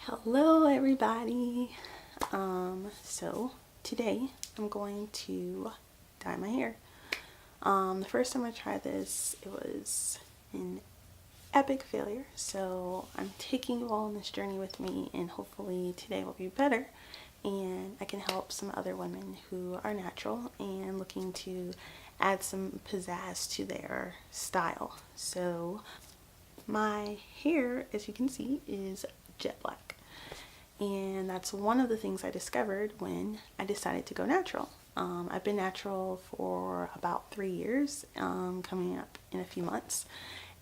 Hello everybody. So today I'm going to dye my hair. The first time I tried this, it was an epic failure. So I'm taking you all on this journey with me, and hopefully today will be better and I can help some other women who are natural and looking to add some pizzazz to their style. So my hair, as you can see, is jet black. And that's one of the things I discovered when I decided to go natural. I've been natural for about 3 years, coming up in a few months.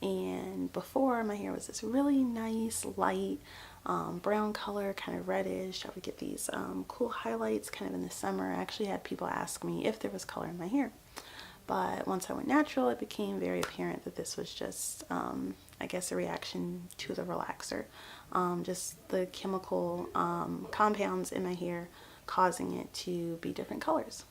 And before, my hair was this really nice, light, brown color, kind of reddish. I would get these cool highlights kind of in the summer. I actually had people ask me if there was color in my hair. But once I went natural, it became very apparent that this was just, I guess, a reaction to the relaxer. Just the chemical compounds in my hair causing it to be different colors,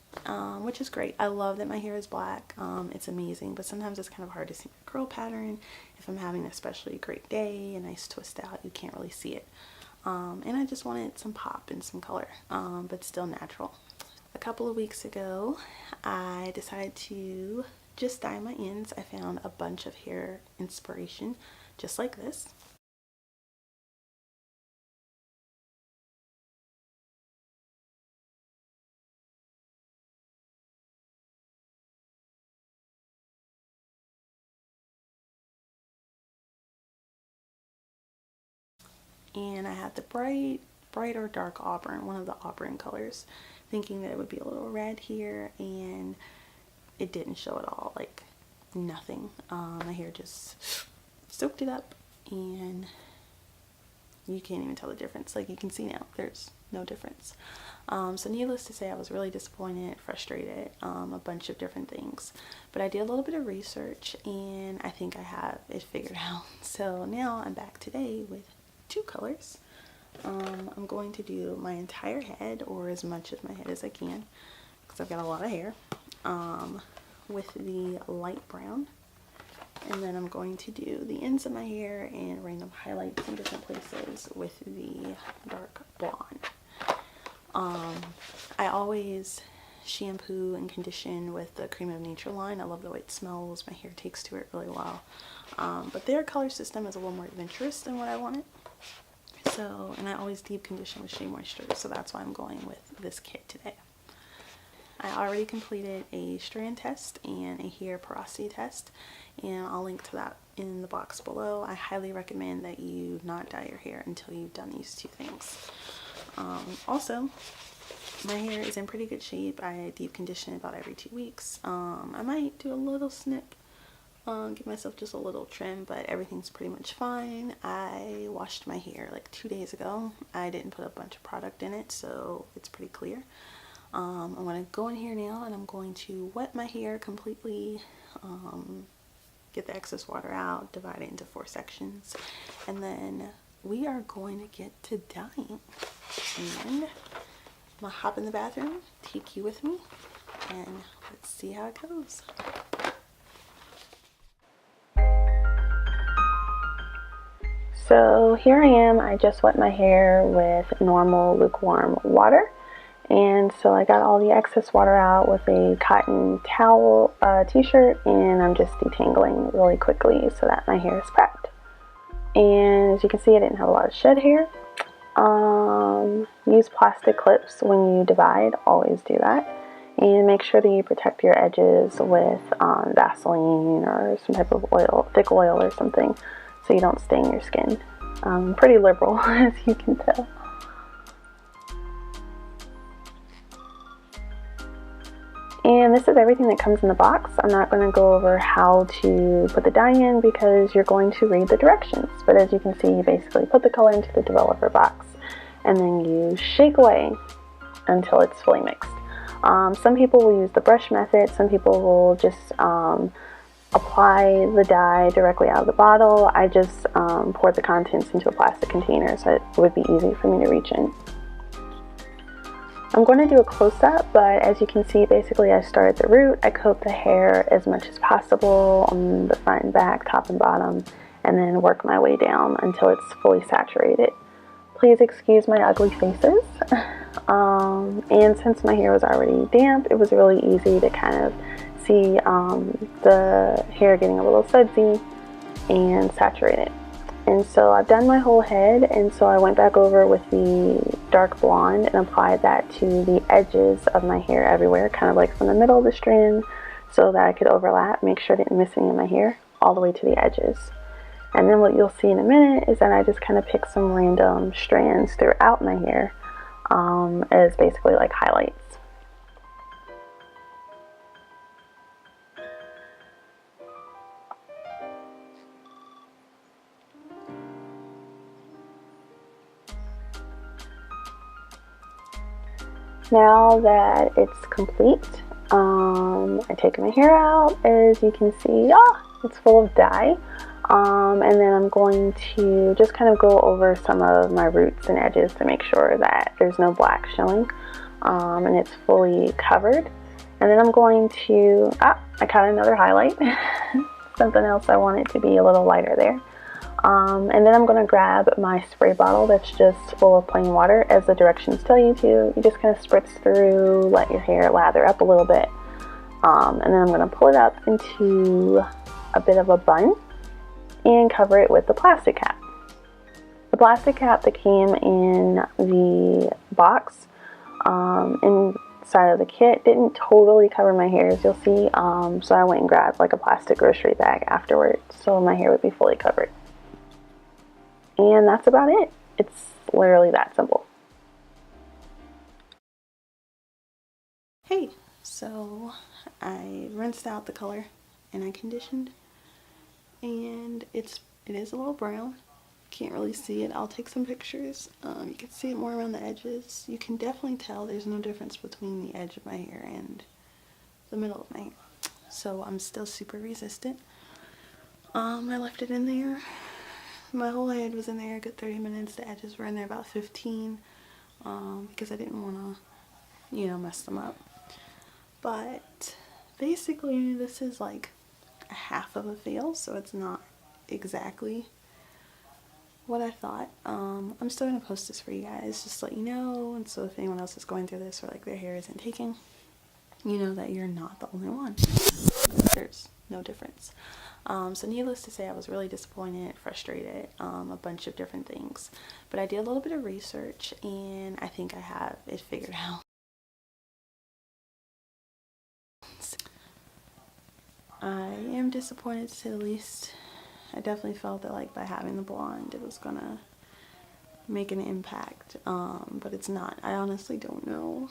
which is great. I love that my hair is black. It's amazing, but sometimes it's kind of hard to see my curl pattern. If I'm having an especially great day, a nice twist out, you can't really see it. And I just wanted some pop and some color, but still natural. A couple of weeks ago, I decided to just dye my ends. I found a bunch of hair inspiration just like this. And I had the bright or dark auburn, one of the auburn colors, thinking that it would be a little red here, and it didn't show at all, like nothing. My hair just soaked it up, and you can't even tell the difference. Like you can see now, there's no difference. So needless to say, I was really disappointed, frustrated, a bunch of different things. But I did a little bit of research, and I think I have it figured out. So now I'm back today with 2 colors. I'm going to do my entire head, or as much of my head as I can, because I've got a lot of hair, with the light brown. And then I'm going to do the ends of my hair and random highlights in different places with the dark blonde. I always shampoo and condition with the Cream of Nature line. I love the way it smells. My hair takes to it really well. But their color system is a little more adventurous than what I wanted. So, and I always deep condition with Shea Moisture, so that's why I'm going with this kit today. I already completed a strand test and a hair porosity test, and I'll link to that in the box below. I highly recommend that you not dye your hair until you've done these 2 things. Also, my hair is in pretty good shape. I deep condition about every 2 weeks. I might do a little snip, give myself just a little trim, but everything's pretty much fine. I washed my hair like 2 days ago. I didn't put a bunch of product in it, so it's pretty clear. I'm going to go in here now, and I'm going to wet my hair completely, get the excess water out, divide it into 4 sections, and then we are going to get to dyeing. And I'm going to hop in the bathroom, take you with me, and let's see how it goes. So here I am. I just wet my hair with normal lukewarm water. And so I got all the excess water out with a cotton towel t-shirt, and I'm just detangling really quickly so that my hair is prepped. And as you can see, I didn't have a lot of shed hair. Use plastic clips when you divide, always do that. And make sure that you protect your edges with Vaseline or some type of oil, thick oil or something, so you don't stain your skin. Pretty liberal, as you can tell. And this is everything that comes in the box. I'm not going to go over how to put the dye in because you're going to read the directions. But as you can see, you basically put the color into the developer box, and then you shake away until it's fully mixed. Some people will use the brush method. Some people will just apply the dye directly out of the bottle. I just pour the contents into a plastic container so it would be easy for me to reach in. I'm going to do a close-up, but as you can see, basically I start at the root. I coat the hair as much as possible on the front and back, top and bottom, and then work my way down until it's fully saturated. Please excuse my ugly faces. And since my hair was already damp, it was really easy to kind of see the hair getting a little sudsy and saturated. And so I've done my whole head, and so I went back over with the dark blonde and applied that to the edges of my hair everywhere, kind of like from the middle of the strand, so that I could overlap, make sure I didn't miss any of my hair, all the way to the edges. And then what you'll see in a minute is that I just kind of pick some random strands throughout my hair as basically like highlights. Now that it's complete, I take my hair out. As you can see, it's full of dye. And then I'm going to just kind of go over some of my roots and edges to make sure that there's no black showing, and it's fully covered. And then I'm going to, I caught another highlight, something else I want it to be a little lighter there. And then I'm going to grab my spray bottle that's just full of plain water, as the directions tell you to. You just kind of spritz through, let your hair lather up a little bit, and then I'm going to pull it up into a bit of a bun and cover it with the plastic cap. The plastic cap that came in the box inside of the kit didn't totally cover my hair, as you'll see, so I went and grabbed like a plastic grocery bag afterwards so my hair would be fully covered. And that's about it. It's literally that simple. Hey, so I rinsed out the color and I conditioned, and it is a little brown. Can't really see it. I'll take some pictures. You can see it more around the edges. You can definitely tell there's no difference between the edge of my hair and the middle of my hair. So I'm still super resistant. I left it in there. My whole head was in there a good 30 minutes. The edges were in there about 15, because I didn't want to, mess them up. But basically this is like a half of a fail, so it's not exactly what I thought. I'm still going to post this for you guys, just to let you know, and so if anyone else is going through this or like their hair isn't taking, you know that you're not the only one. There's no difference. So needless to say, I was really disappointed, frustrated, a bunch of different things. But I did a little bit of research, and I think I have it figured out. I am disappointed, to say the least. I definitely felt that like by having the blonde it was gonna make an impact, but it's not. I honestly don't know.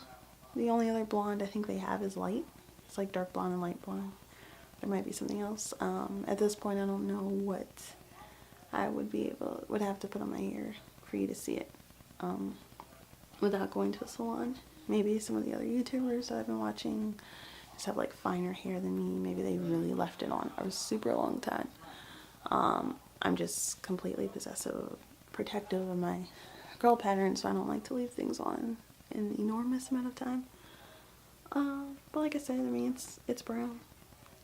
The only other blonde I think they have is light. It's like dark blonde and light blonde. There might be something else. At this point I don't know what I would have to put on my hair for you to see it, without going to a salon. Maybe some of the other YouTubers that I've been watching just have like finer hair than me. Maybe they really left it on for a super long time. I'm just completely possessive, protective of my girl pattern, so I don't like to leave things on an enormous amount of time. But like I said, I mean, it's brown,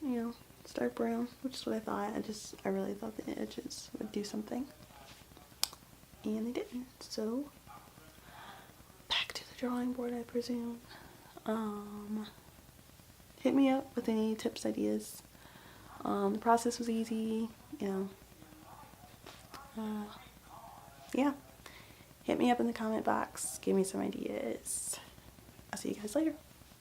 it's dark brown, which is what I thought. I really thought the edges would do something, and they didn't. So back to the drawing board, I presume. Hit me up with any tips, ideas. The process was easy, yeah. Hit me up in the comment box, give me some ideas. I'll see you guys later.